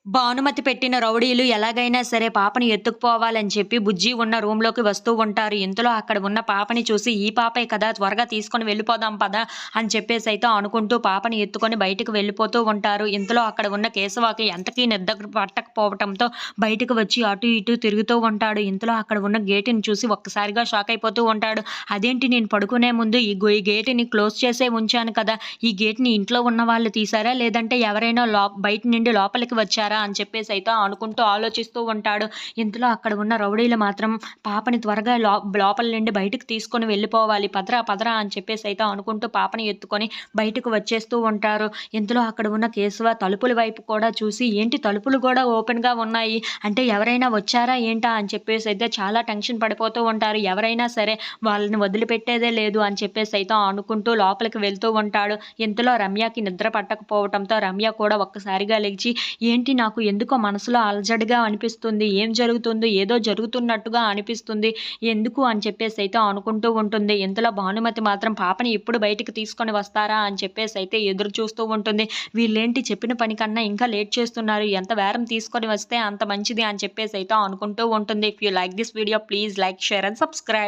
భానుమతి పెట్టిన రౌడీలు ఎలాగైనా సరే పాపని ఎత్తుకుపోవాలని చెప్పి బుజ్జి ఉన్న రూమ్‌లోకి వస్తూ ఉంటారు. ఇంతలో అక్కడ ఉన్న పాపని చూసి ఈ పాపే కదా! త్వరగా తీసుకొని వెళ్ళిపోదాం పద అని చెప్పేసైతే అనుకుంటూ పాపని ఎత్తుకొని బయటికి వెళ్ళిపోతూ ఉంటారు. ఇంతలో అక్కడ ఉన్న కేశవకి ఎంతకీ నిద్ర పట్టకపోవటంతో బయటికి వచ్చి అటు ఇటు తిరుగుతూ ఉంటాడు. ఇంతలో అక్కడ ఉన్న గేటుని చూసి ఒక్కసారిగా షాక్ అయిపోతూ ఉంటాడు. అదేంటి నేను పడుకునే ముందు ఈ గేటుని క్లోజ్ చేసే ఉంచాను కదా! ఈ గేట్‌ని ఇంట్లో ఉన్న వాళ్ళు తీశారా? లేదంటే ఎవరైనా బయట నుండి లోపలికి వచ్చారా? అని చెప్పేసైతే అనుకుంటూ ఆలోచిస్తూ ఉంటాడు. ఇంతలో అక్కడ ఉన్న రౌడీలు మాత్రం పాపని త్వరగా లోపల నుండి బయటికి తీసుకొని వెళ్ళిపోవాలి. పదరా పదరా అని చెప్పేసైతే అనుకుంటూ పాపని ఎత్తుకొని బయటకు వచ్చేస్తూ ఉంటారు. ఇంతలో అక్కడ ఉన్న కేశవ తలుపుల వైపు కూడా చూసి ఏంటి తలుపులు కూడా ఓపెన్‌గా ఉన్నాయి. అంటే ఎవరైనా వచ్చారా ఏంటా అని చెప్పేసైతే చాలా టెన్షన్ పడిపోతూ ఉంటారు. ఎవరైనా సరే వాళ్ళని వదిలిపెట్టేదే లేదు అని చెప్పేసైతే అనుకుంటూ లోపలికి వెళ్తూ ఉంటాడు. ఇంతలో రమ్యకి నిద్ర పట్టకపోవటంతో రమ్య కూడా ఒక్కసారిగా లెగిచి ఏంటి నాకు ఎందుకో మనసులో అలజడిగా అనిపిస్తుంది. ఏం జరుగుతుందో ఏదో జరుగుతున్నట్టుగా అనిపిస్తుంది. ఎందుకు అని చెప్పేసైతే అనుకుంటూ ఉంటుంది. ఇంతలో భానుమతి మాత్రం పాపని ఎప్పుడు బయటికి తీసుకొని వస్తారా అని చెప్పేసైతే ఎదురు చూస్తూ ఉంటుంది. వీళ్ళేంటి చెప్పిన పని కన్నా ఇంకా లేట్ చేస్తున్నారు. ఎంత బేరం తీసుకొని వస్తే అంత మంచిది అని చెప్పేసైతే అనుకుంటూ ఉంటుంది. If you like this video please like, share and subscribe.